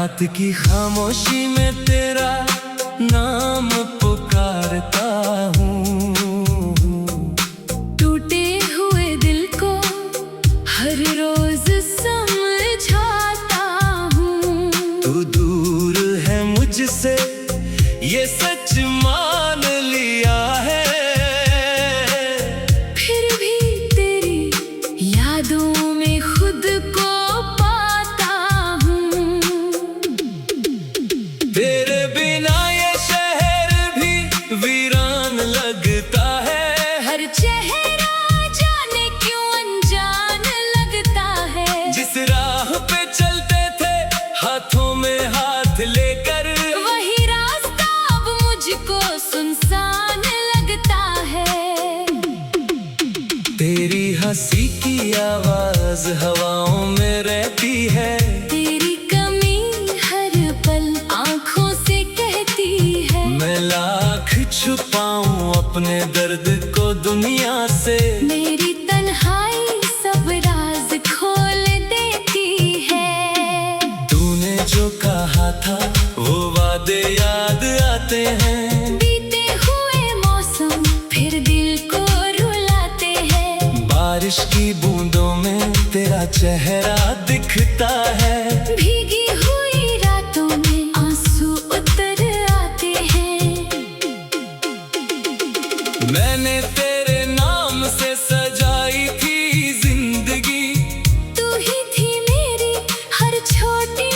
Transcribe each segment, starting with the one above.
रात की खामोशी में तेरा नाम पुकारता हूँ। टूटे हुए दिल को हर रोज समझाता हूँ। तू दूर है मुझसे ये सच मान लिया है, फिर भी तेरी यादों में खुद को पाता हूँ। तेरे बिना ये शहर भी वीरान लगता है। हर चेहरा जाने क्यों अनजान लगता है। जिस राह पे चलते थे हाथों में हाथ लेकर, वही रास्ता अब मुझको सुनसान लगता है। तेरी हंसी की आवाज हवाओं में रहती है। तेरी कमी हर पल आँखों से कहती है। मैं लाख छुपाऊं अपने दर्द को दुनिया से, मेरी तन्हाई सब राज खोल देती है। तूने जो कहा था वो वादे याद आते हैं। बीते हुए मौसम फिर दिल को रुलाते हैं। बारिश की बूंदों में तेरा चेहरा दिखता है। भीगी हुई रातों में आंसू उतर आते हैं। मैंने तेरे नाम से सजाई थी जिंदगी, तू ही थी मेरी हर छोटी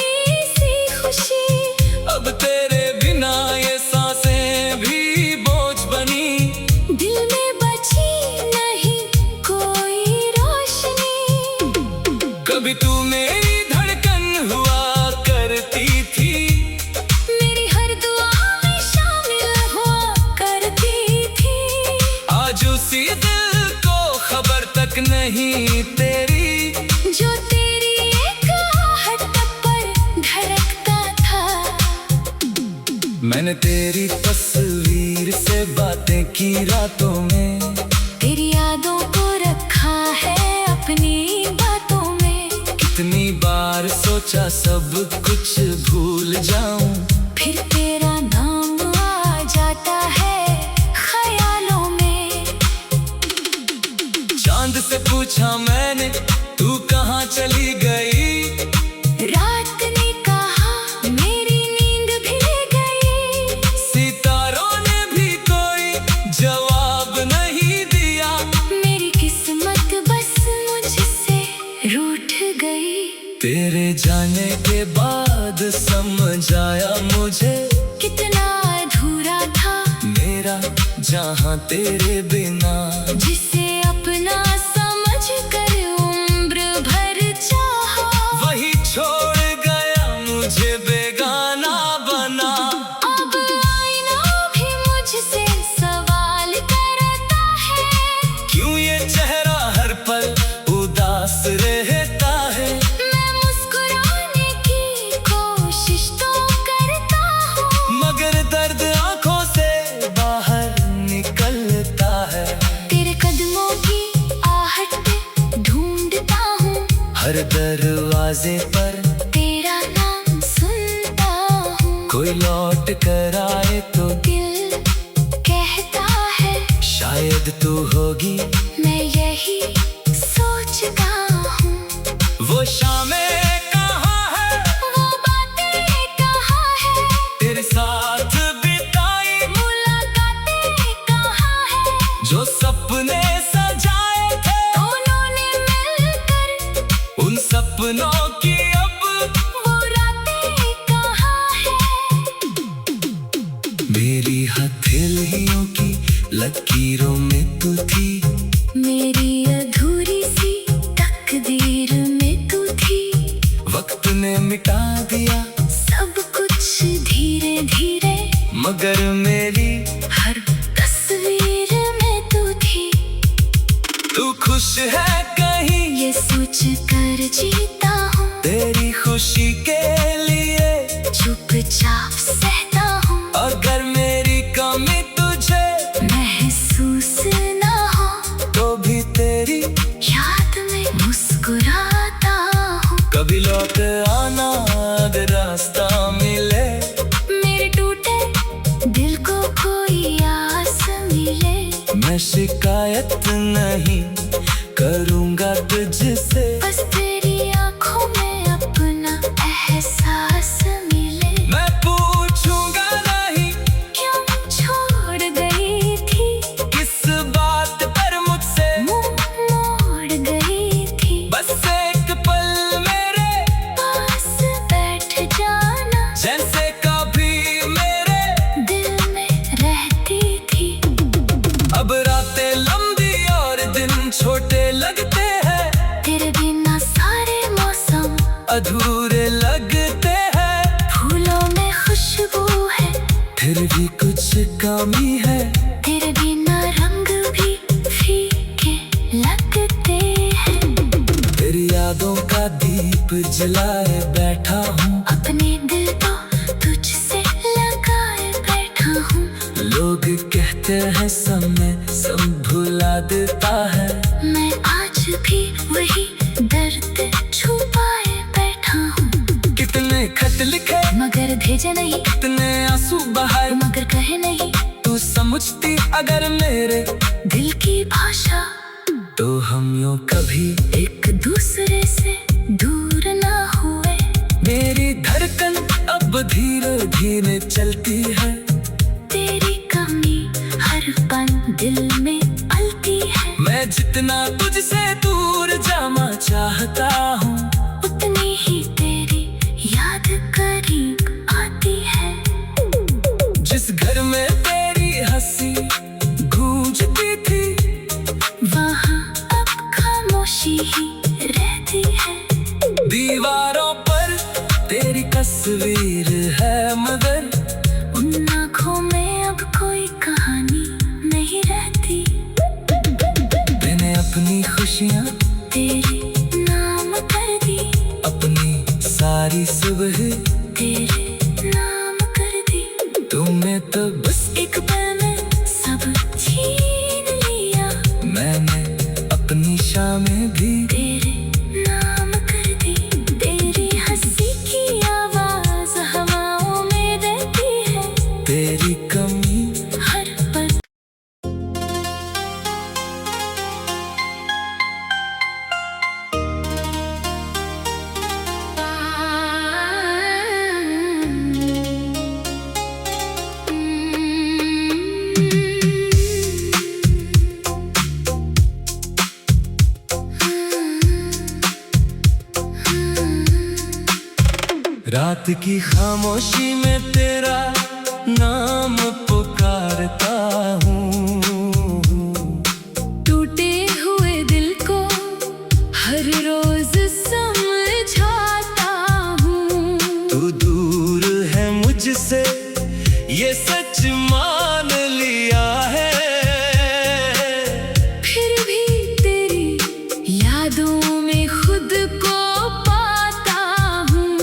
सी खुशी। अब तेरे बिना ये सांसें भी बोझ बनी। दिल में बची नहीं कोई रोशनी। कभी तू मेरी धड़कन हुआ करती थी, मेरी हर दुआ में शामिल हुआ करती थी। आज उसी दिल को खबर तक नहीं तेरी, जो तेरी एक आहट पर धड़कता था। मैंने तेरी तस्वीर से बातें की रातों में। तेरी यादों को रखा है अपनी बातों में। कितनी बार सोचा सब कुछ भूल जाऊं, फिर तेरा नाम आ जाता है ख्यालों में। चांद से पूछा मैंने तू कहाँ चली गई। रात ने कहा मेरी नींद भी ले गई। सितारों ने भी कोई जवाब नहीं दिया। मेरी किस्मत बस मुझसे रूठ गई। तेरे जाने के बाद समझ आया मुझे, कितना अधूरा था मेरा जहां तेरे बिना। जिसे अपना समझ कर उम्र भर चाहा, वही छोड़ गया मुझे बेगाना बना। अब आईना भी मुझसे सवाल करता है। क्यों ये चेहरा हर पल उदास रहता है। मैं मुस्कुराने की कोशिश तो करता हूँ, मगर दर्द आंखों से बाहर निकलता है। तेरे कदमों की आहट पे ढूंढता हूँ। हर दरवाजे पर तेरा नाम सुनता हूँ। कोई लौट कर आए तो दिल कहता है शायद तू होगी। मैं यही सोचता हूँ। वो शामें कहाँ है, वो बातें कहाँ है, तेरे साथ बिताई मुलाकातें कहाँ है। जो सपने सजाए थे, उन्होंने मिलकर उन सपनों की अब वो रातें कहाँ है। मेरी हथेलियों की लकीरों में तू थी। मेरी अधूरी सी तकदीर में तू थी। वक्त ने मिटा दिया सब कुछ धीरे धीरे, मगर मेरी हर तस्वीर में तू थी। तू खुश है कहीं, ये सोच कर जीता हूँ। तेरी खुशी के लिए चुपचाप सहता हूँ। अगर मेरी कमी तुझे महसूस ना हो, तो भी तेरी याद में मुस्कुराता हूँ। कभी लौट आना अगर रास्ता मैं शिकायत नहीं करूँगा तुझसे। बस तेरी आंखों में अपना एहसास मिले। मैं पूछूंगा नहीं क्यों छोड़ गई थी, किस बात पर मुझसे मुंह मोड़ गई थी। बस एक पल मेरे पास बैठ जाना, जैसे कभी मेरे दिल में रहती थी। अब रातें लंबी और दिन छोटे लगते हैं, तेरे बिना सारे मौसम अधूरे लगते हैं। फूलों में खुशबू है, फिर भी कुछ कमी है, तेरे बिना रंग भी फीके लगते हैं। तेरी यादों का दीप जलाए बैठा हूँ, अपने दिल को तुझसे लगाए बैठा हूँ। लोग कहते हैं समय सब भुला देता है। मैं आज भी वही दर्द छुपाए बैठा हूँ। कितने खत लिखे मगर भेजे नहीं, कितने आंसू बहाए, मगर कहे नहीं। तू समझती अगर मेरे दिल की भाषा, तो हम यूं कभी एक दूसरे से दूर ना हुए। मेरी धड़कन अब धीरे धीरे चलती है, तेरी कमी हर पल दिल में पलती है। मैं जितना तुझसे दूर जाना चाहता हूँ, उतनी ही तेरी याद करीब आती है। जिस घर में तेरी हंसी गूंजती थी, वहाँ अब खामोशी ही रहती है। दीवारों पर तेरी तस्वीर है, मगर उन आँखों में अब कोई कहानी नहीं रहती। मैंने अपनी खुशियाँ तेरे नाम कर दी, अपनी सारी सुबह तेरे नाम कर दी। तुमने तो बस एक पल में सब छीन लिया, मैंने अपनी शामें भी तेरे नाम कर दी। तेरी हंसी की आवाज हवाओं में रहती है, तेरी कमी हर पल। रात की खामोशी में तेरा नाम पुकारता हूँ। टूटे हुए दिल को हर रोज समझाता हूँ। तू दूर है मुझसे ये सच मान लिया है, फिर भी तेरी यादों में खुद को पाता हूँ।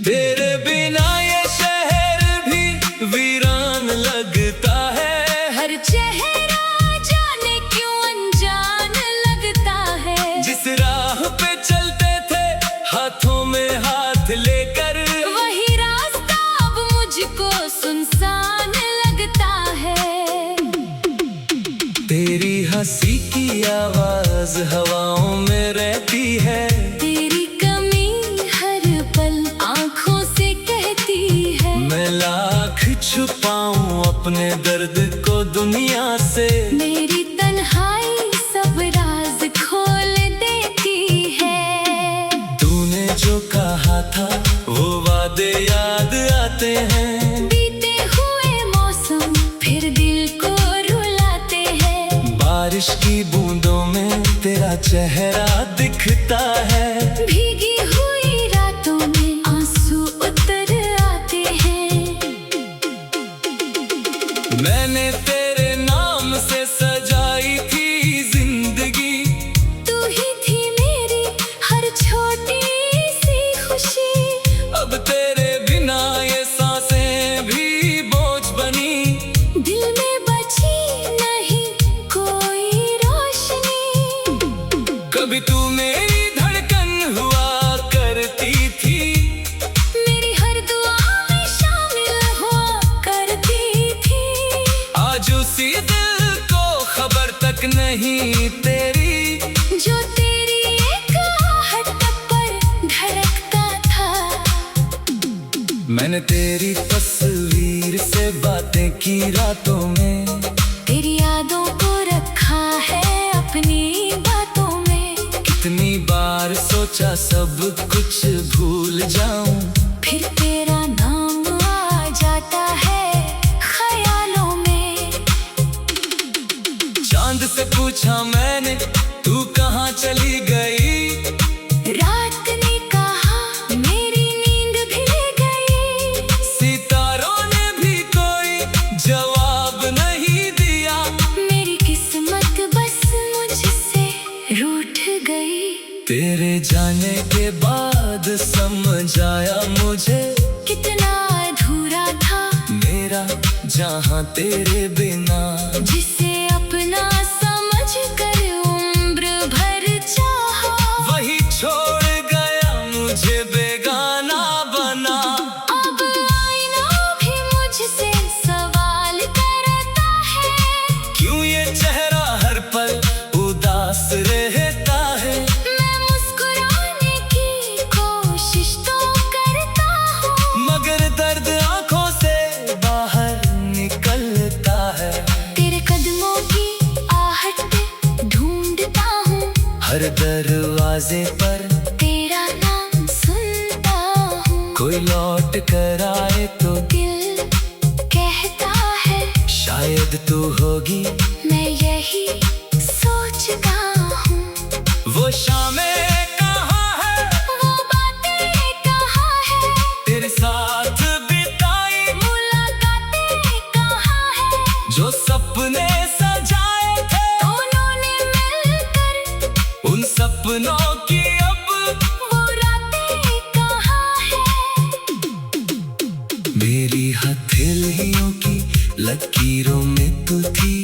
तेरे बिना ये शहर भी वीरान लगता है। हर चेहरा जाने क्यों अनजान लगता है। जिस राह पे चलते थे हाथों में हाथ लेकर, वही रास्ता अब मुझको सुनसान लगता है। तेरी हंसी की आवाज हवाओं में रहती है, तेरी कमी हर पल आँखों से कहती है। मैं लाख छुपाऊं अपने दर्द को दुनिया से, मेरी तन्हाई सब राज खोल देती है। तूने जो कहा था वो वादे याद आते हैं, बीते हुए मौसम फिर दिल को रुलाते हैं। बारिश की बूंदों में तेरा चेहरा दिखता है, भीगी हुई रातों में आंसू उतर आते हैं। मैंने तेरे नाम से सजाई थी जिंदगी, तू ही थी मेरी हर छोटी सी खुशी। अब तेरे बिना ये सांसें भी बोझ बनी, दिल में बची नहीं कोई रोशनी। कभी तू मेरी धड़कन हुआ करती थी, मेरी हर दुआ में शामिल हुआ करती थी। आज उस तक नहीं तेरी, जो तेरी एक आहट पर धड़कता था। मैंने तेरी तस्वीर से बातें की रातों में, तेरी यादों को रखा है अपनी बातों में। कितनी बार सोचा सब कुछ भूल जाऊं, फिर तेरा नाम आ जाता है ख्यालों में। चांद से पूछा मैंने तू कहाँ चली गई, रात ने कहा मेरी नींद भी ले गई। सितारों ने भी कोई जवाब नहीं दिया, मेरी किस्मत बस मुझसे रूठ गई। तेरे जाने के बाद समझ आया मुझे, कितना अधूरा था मेरा जहां तेरे बिना। जिसे अपना समझ कर उम्र भर चाहा, वही छोड़ गया मुझे बेगाना बना। अब आईना भी मुझसे सवाल करता है, क्यों ये चेहरा हर पल उदास रहता है। मैं मुस्कुराने की कोशिश तो करता हूँ, मगर दर्द आंखों से बाहर निकलता है। तेरे कदमों की आहट पे ढूंढता हूँ, हर दरवाजे पर तेरा नाम सुनता हूँ। कोई लौट कर आए तो दिल कहता है शायद तू होगी, मैं यही सोचता हूँ। वो शामें कहाँ है, वो बातें कहाँ है, तेरे साथ बिताई मुलाकातें कहाँ है, जो सपने सजाए थे। उन्होंने मिलकर उन सपनों की अब वो रातें कहाँ है। मेरी हथेलियों की लकीरों में तू थी,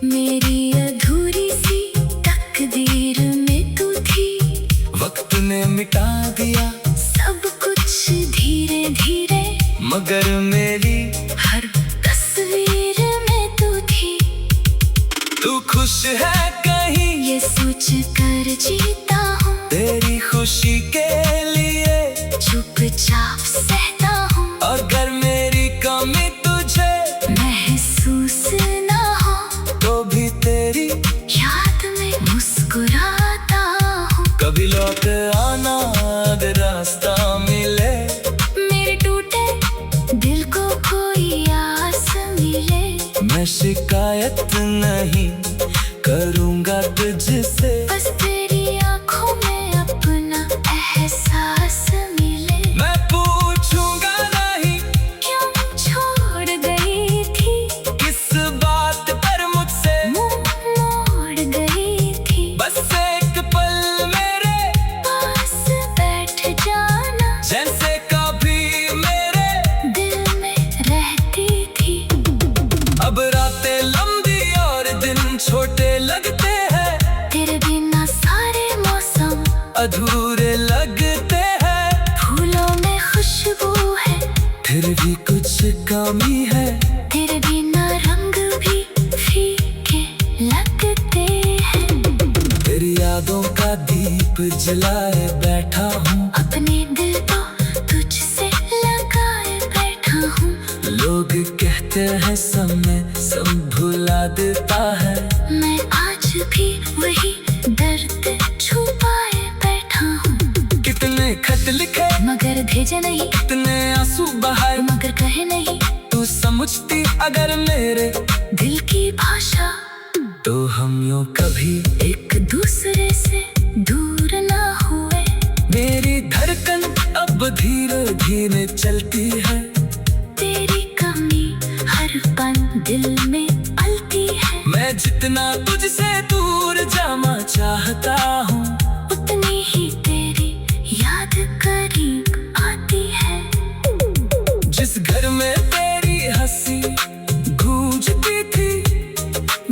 मेरी अधूरी सी तकदीर में तू थी। वक्त ने मिटा दिया सब कुछ धीरे धीरे, मगर मेरी हर तस्वीर में तू थी। तू खुश है कहीं, ये सोच कर जीता हूँ, तेरी खुशी के लिए चुपचाप सहता हूँ। अगर मेरी कमी तुझे महसूस ना हो तो भी तेरी याद में मुस्कुराता हूँ। कभी लौट आना अगर रास्ता मिले, मेरे टूटे दिल को कोई आस मिले। मैं शिकायत नहीं करूँगा तुझसे, बस तेरी आंखों में अपना एहसास मिले। मैं पूछूंगा नहीं क्यों छोड़ गई थी, किस बात पर मुझसे मुंह मोड़ गई थी। बस एक पल मेरे पास बैठ जाना, जैसे कभी मेरे दिल में रहती थी। अब रातें लंबी और दिन छोटे लगते हैं, तेरे बिना सारे मौसम अधूरे लगते हैं। फूलों में खुशबू है, फिर भी कुछ कमी है, तेरे बिना रंग भी फीके लगते हैं। तेरी यादों का दीप जलाए बैठा हूँ, अपने दिल को तुझसे लगाए बैठा हूँ। लोग कहते हैं समय सब भुला देता है। मैं आज भी वही दर्द छुपाए बैठा हूँ। कितने खत लिखे मगर भेजे नहीं, कितने आंसू बहाए, मगर कहे नहीं। तू समझती अगर मेरे दिल की भाषा, तो हम यूं कभी एक दूसरे से दूर ना हुए। मेरी धड़कन अब धीरे धीरे चलती है, तेरी कमी हर पल दिल में पलती है। मैं जितना तुझसे दूर जाना चाहता हूँ, उतनी ही तेरी याद करीब आती है। जिस घर में तेरी हंसी गूंजती थी,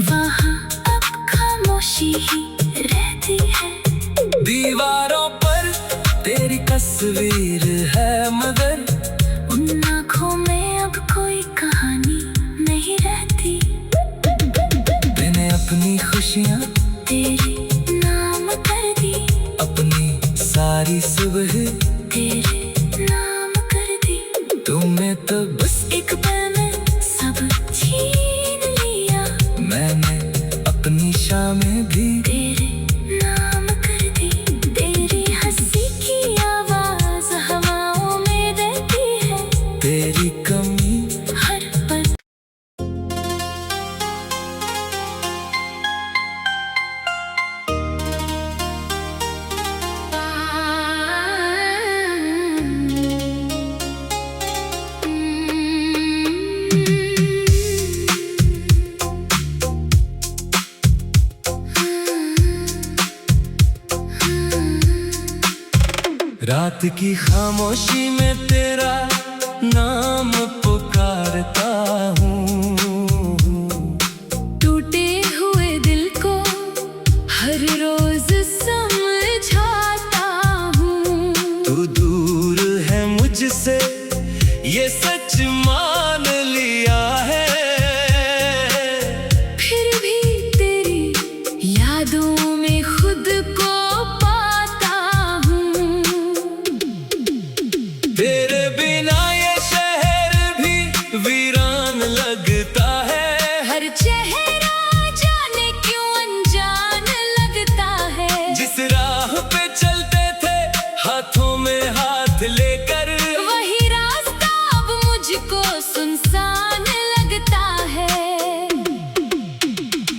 वहाँ अब खामोशी ही रहती है। दीवारों पर तेरी तस्वीर है, मगर उन आँखों में अब कोई कहानी नहीं रहती। मैंने अपनी खुशियाँ तेरे नाम कर दी, अपनी सारी सुबह तेरे नाम कर दी। तुम्हें तो बस एक पल में सब छीन लिया, मैंने अपनी शामें भी तेरे नाम कर दी। तेरी हंसी की आवाज हवाओं में रहती है, तेरी कमी हर पल। रात की खामोशी में तेरा नाम पुकारता हूँ। टूटे हुए दिल को हर रोज समझाता हूँ। तू दूर है मुझसे ये सच मान लिया है, फिर भी तेरी यादों में खुद को पाता हूँ। तेरे बिना ये शहर भी वीरान लगता है। हर चेहरा जाने क्यों अनजान लगता है। जिस राह पे चलते थे हाथों में हाथ लेकर, वही रास्ता अब मुझको सुनसान लगता है।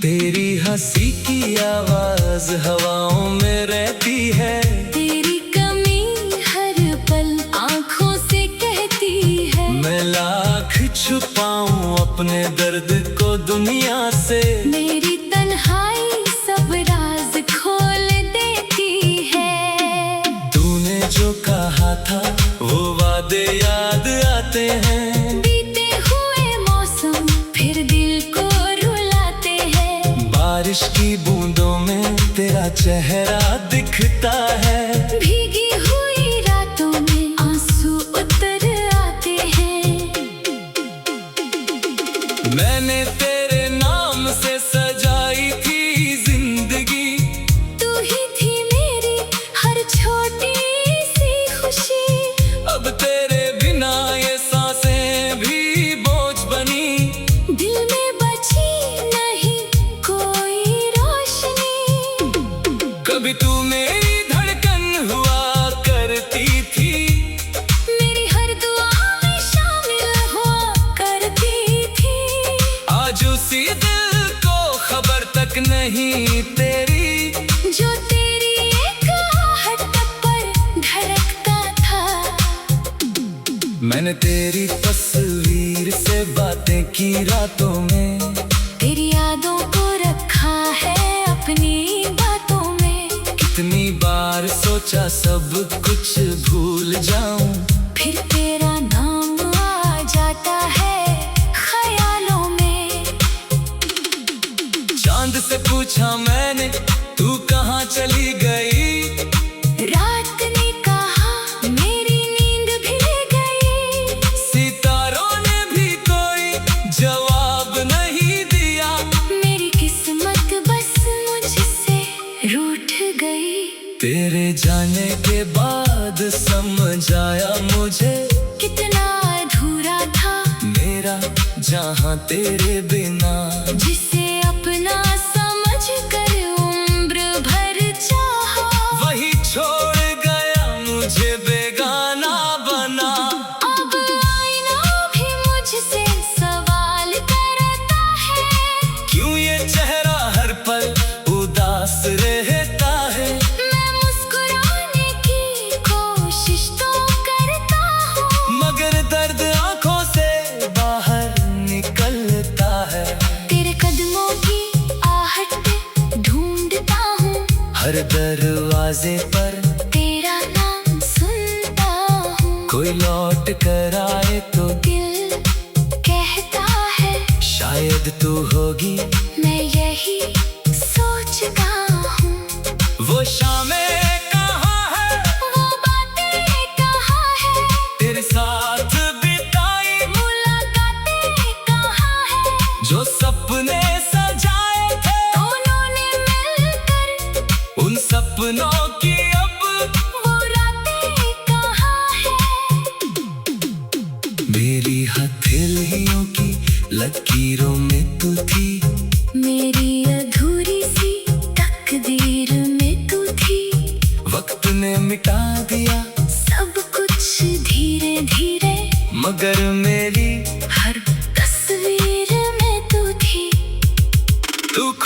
तेरी हंसी की आवाज हवाओं में रहती है, तेरी कमी हर पल आँखों से कहती है। मैं लाख छुपाऊं अपने दर्द को दुनिया से, मेरी तन्हाई सब राज खोल देती है। तूने जो कहा था वो वादे याद आते हैं। बीते हुए मौसम फिर दिल को रुलाते हैं। बारिश की बूंदों में तेरा चेहरा दिखता है। भीगी हुई रातों में आंसू उतर आते हैं। मैंने तेरे नाम से सजाई थी जिंदगी, तू ही थी मेरी हर छोटी सी खुशी। अब तेरे बिना ये सांसें भी बोझ बनी। दिल में बची नहीं कोई रोशनी। कभी तू मेरी धड़कन हुआ करती थी, मेरी हर दुआ में शामिल हुआ करती थी। आज उसी दिल को खबर तक नहीं तेरी, जो तेरी एक आहट पर धड़कता था। मैंने तेरी तस्वीर से बातें की रातों में। तेरी यादों को रखा है अपनी बातों में। कितनी बार सोचा सब कुछ भूल जाऊं, फिर तेरा नाम आ जाता है ख्यालों में। चांद से पूछा मैंने तू कहाँ चली गई। रात ने कहा मेरी नींद भी गई। सितारों ने भी कोई जवाब नहीं दिया। मेरी किस्मत बस मुझसे रूठ गई। तेरे जाने के बाद समझ आया मुझे कितना अधूरा था मेरा जहाँ तेरे बिना। जिसे अपना समझ कर उम्र भर चाहा, वही छोड़ गया मुझे बेगाना बना। अब आईना भी मुझसे सवाल करता है। क्यों ये चेहरा हर पल उदास रहता है। मैं मुस्कुराने की कोशिश तो करता हूँ, मगर दर्द आंखों से बाहर निकलता है। तेरे कदमों की आहट पे ढूंढता हूँ। हर दरवाजे पर तेरा नाम सुनता हूँ। कोई लौट कर आए तो दिल कहता है शायद तू होगी। मैं यही सोचता हूँ। वो शामें कहाँ है, वो बातें कहाँ है, तेरे साथ बिताई मुलाकातें कहाँ है। जो सपने सजाए थे उन्होंने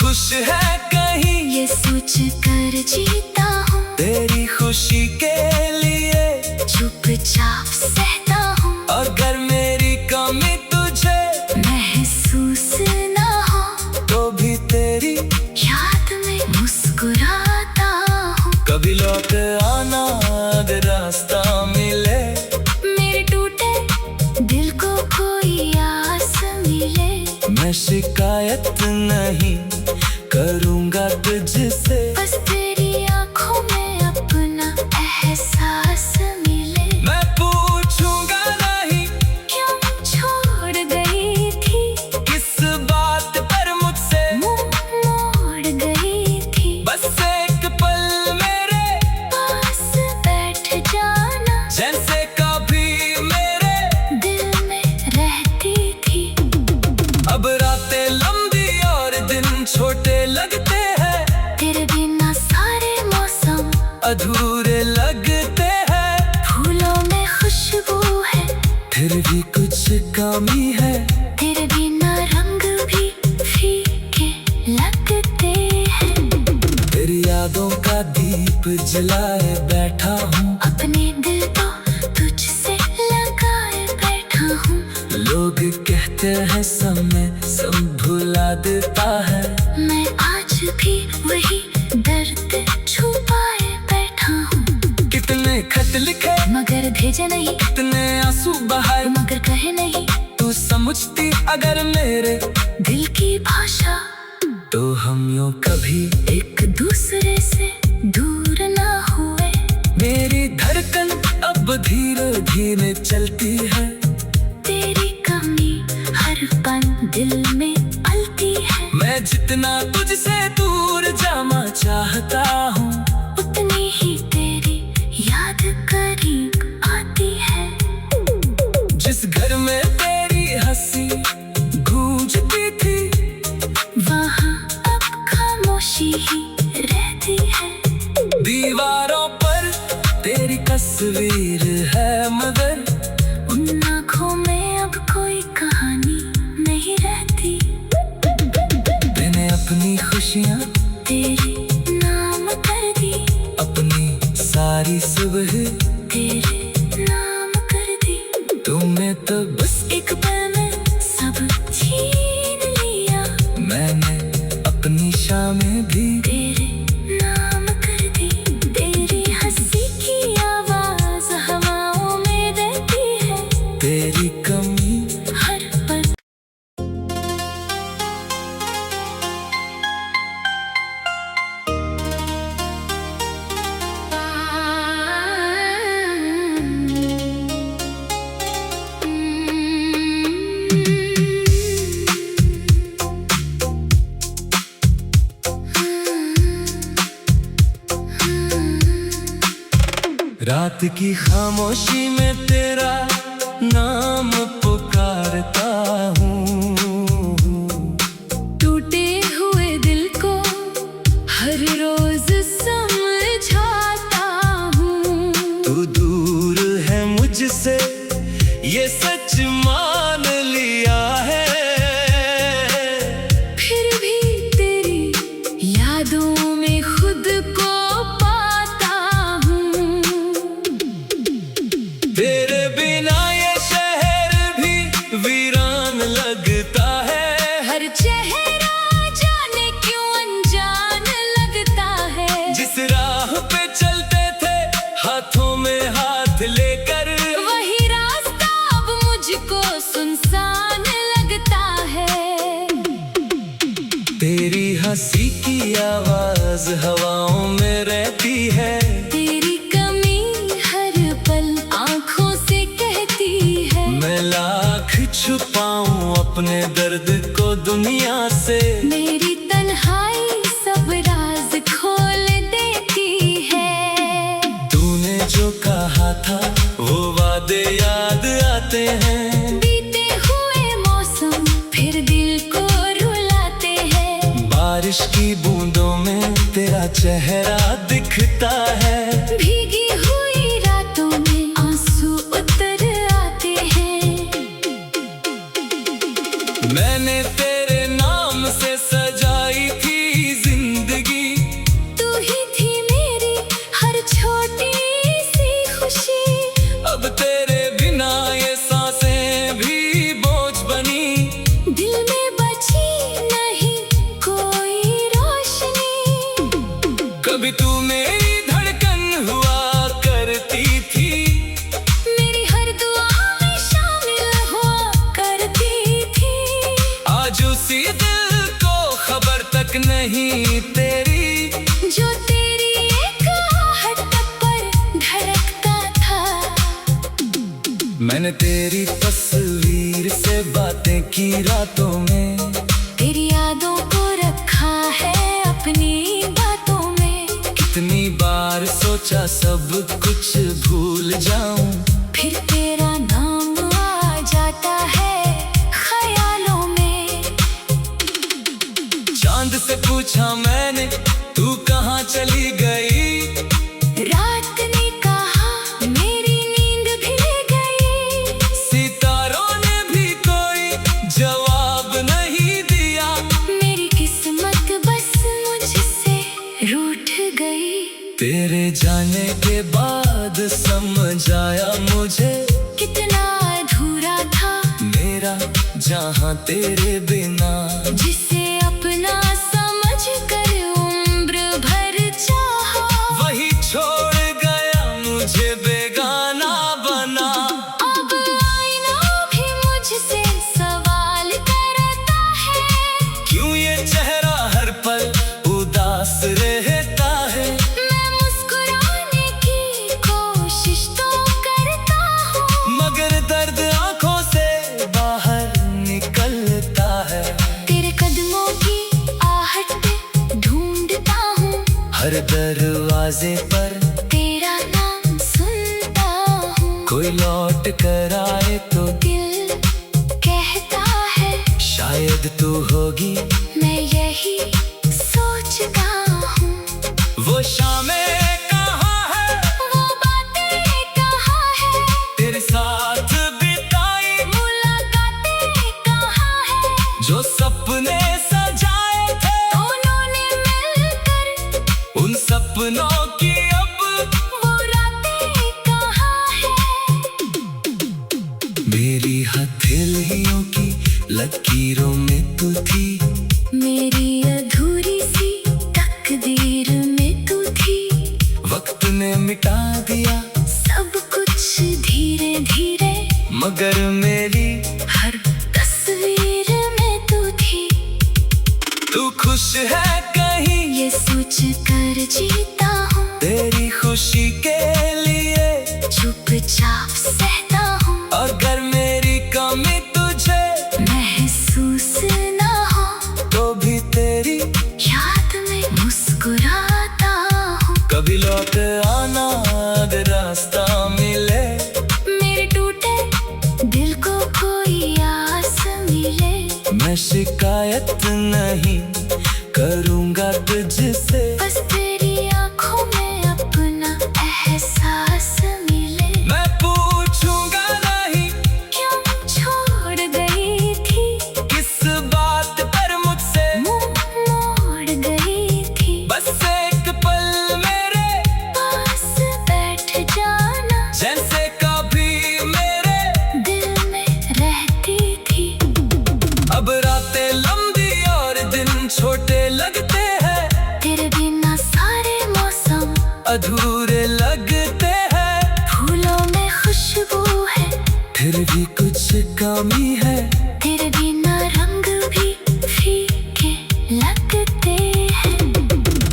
खुश है कहीं, ये सोच कर जीता हूँ। तेरी खुशी के लिए चुपचाप सहता हूँ। अगर मेरी कमी तुझे महसूस ना हो तो भी तेरी याद में मुस्कुराता हूँ। कभी लौट आना अगर रास्ता मिले, मेरे टूटे दिल को कोई आस मिले। मैं शिकायत नहीं करूँगा तुझसे, बस तेरी आंखों में अपना एहसास मिले। मैं पूछूंगा नहीं क्यों छोड़ गई थी, किस बात पर मुझसे मुंह मोड़ गई थी। बस एक पल मेरे पास बैठ जाना, जैसे कभी मेरे दिल में रहती थी। अब रातें लंबी और दिन छोटे लगते हैं, तेरे बिना सारे मौसम अधूरे लगते हैं। फूलों में खुशबू है, फिर भी कुछ कमी है, तेरे बिना रंग भी फीके लगते हैं। तेरी यादों का दीप जलाए बैठा हूँ, अपने दिल को तुझसे लगाए बैठा हूँ। लोग कहते हैं समय सब भुला देता है, मैं आज भी वही दर्द छुपाए बैठा हूँ। कितने खत लिखे मगर भेजे नहीं, कितने आंसू बहाए, मगर कहे नहीं। तू समझती अगर मेरे दिल की भाषा तो हम यूं कभी एक दूसरे से दूर ना हुए। मेरी धड़कन अब धीरे धीरे चलती है, तेरी कमी हर पल दिल में पलती है। मैं जितना तुझसे दूर जाना चाहता हूँ, उतनी ही तेरी याद करीब आती है। जिस घर में तेरी हंसी गूंजती थी, वहाँ अब खामोशी ही रहती है। दीवारों पर तेरी तस्वीर है मगर उन आँखों में अब कोई कहानी नहीं रहती। मैंने अपनी खुशियाँ तेरे नाम कर दी, अपनी सारी सुबह तेरे नाम कर दी। तुमने तो बस एक पल में सब छीन लिया, मैंने अपनी शामें भी तेरे नाम कर दी। तेरी हंसी की आवाज हवाओं में रहती है, तेरी कमी हर पल। रात की खामोशी में तेरा नाम पुकारता हूँ, टूटे हुए दिल को हर रोज समझाता हूँ। तू दूर है मुझसे ये सच मान लिया है, फिर भी तेरी यादों में खुद को पाता हूँ। तेरे बिना ये शहर भी वीरान लगता है, हर चेहरा जाने क्यों अनजान लगता है। जिस राह पे चलते थे हाथों में हाथ लेकर, वही रास्ता अब मुझको सुनसान लगता है। तेरी हंसी की आवाज हवाओं में रहती है, तेरी कमी हर पल आँखों से कहती है। मैं लाख छुपाऊं अपने दर्द को दुनिया से, मेरी तन्हाई सब राज खोल देती है। तूने जो कहा था वो वादे याद आते हैं, बीते हुए मौसम फिर दिल को रुलाते हैं। बारिश की बूंदों में तेरा चेहरा दिखता है, भीगी हुई रातों में आंसू उतर आते हैं। मैंने तेरे नाम से सजाई थी मैंने तेरी तस्वीर से बातें की रातों में, तेरी यादों को रखा है अपनी बातों में। कितनी बार सोचा सब कुछ भूल जाऊं, फिर तेरा नाम आ जाता है ख्यालों में। चांद से पूछा मैंने तू कहाँ चली गई, रात ने कहा मेरी नींद भी ले गई। सितारों ने भी कोई जवाब नहीं दिया, मेरी किस्मत बस मुझसे रूठ गई। तेरे जाने के बाद समझ आया मुझे, कितना अधूरा था मेरा जहां तेरे बिना। जिसे अपना समझ कर उम्र भर चाहा, वही छोड़ गया मुझे बेगाना बना। अब आईना भी मुझसे सवाल करता है, क्यों ये चेहरा हर पल उदास रहता है। मैं मुस्कुराने की कोशिश तो करता हूँ, मगर दर्द आंखों से बाहर निकलता है। तेरे कदमों की आहट पे ढूंढता हूँ, हर दरवाजे पर तेरा नाम सुनता हूँ। कोई लौट कर आए तो दिल कहता है शायद तू होगी, मैं यही सोचता हूँ। वो शामें कहाँ है, वो बातें कहाँ है, तेरे साथ बिताई मुलाकातें कहाँ है, जो सपने सजाए थे। उन्होंने मिलकर उन सपनों की अब वो रातें कहाँ है। मेरी हथेलियों की लकीरों में तू थी, मेरी अधूरी सी तकदीर में तू थी। वक्त ने मिटा दिया सब कुछ धीरे धीरे, मगर मेरी हर तस्वीर में तू थी। तू खुश है कहीं, ये सोच कर जीता हूँ, तेरी खुशी के लिए चुपचाप सहता हूँ। अगर मेरी कमी तुझे महसूस ना हो तो भी तेरी याद में मुस्कुराता हूँ। कभी लौट आना अगर रास्ता मिले, मेरे टूटे दिल को कोई आस मिले। मैं शिकायत नहीं करूँगा तुझसे, बस तेरी आंखों में अपना एहसास मिले। मैं पूछूंगा नहीं क्यों छोड़ गई थी, किस बात पर मुझसे मुंह मोड़ गई थी। बस एक पल मेरे पास बैठ जाना, जैसे कभी मेरे दिल में रहती थी। अब रातें लंबी और दिन छोटे लगते हैं, तेरे बिना सारे मौसम अधूरे लगते हैं। फूलों में खुशबू है, फिर भी कुछ कमी है, तेरे बिना रंग भी फीके लगते हैं।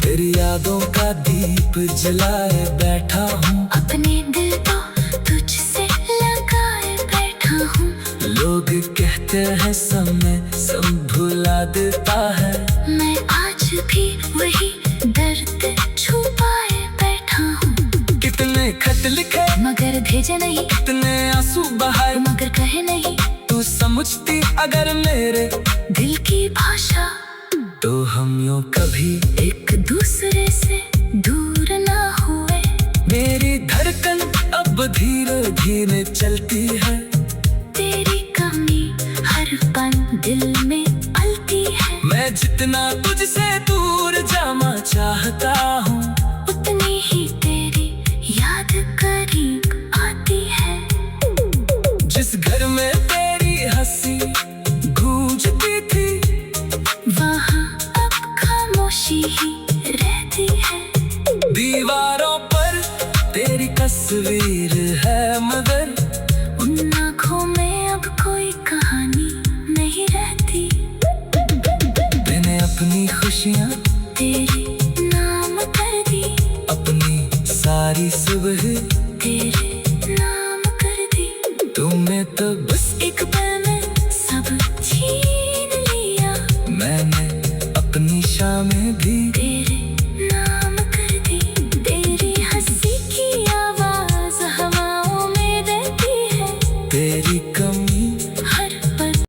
तेरी यादों का दीप जलाए बैठा हूँ, अपने दिल को तुझसे लगाए बैठा हूँ। लोग कहते हैं समय सब भुला देता है। मैं आज भी वही दर्द छुपाए बैठा हूँ, कितने खत लिखे मगर भेजे नहीं, कितने आंसू बहाए, मगर कहे नहीं। तू समझती अगर मेरे दिल की भाषा, तो हम यूं कभी एक दूसरे से दूर ना हुए। मेरी धड़कन अब धीरे धीरे चलती है, तेरी कमी हर पल दिल में पलती है। मैं जितना तुझसे दूर जाना चाहता हूँ, उतनी ही तेरी याद करीब आती है। जिस घर में तेरी हंसी गूंजती थी, वहाँ अब खामोशी ही रहती है। दीवारों पर तेरी तस्वीर है, मगर उन आँखों में अब कोई कहानी नहीं रहती। मैंने अपनी खुशियाँ तेरे नाम कर दी, अपनी सारी सुबह तेरे नाम कर दी। तुम छीन लिया, मैंने अपनी शामें भी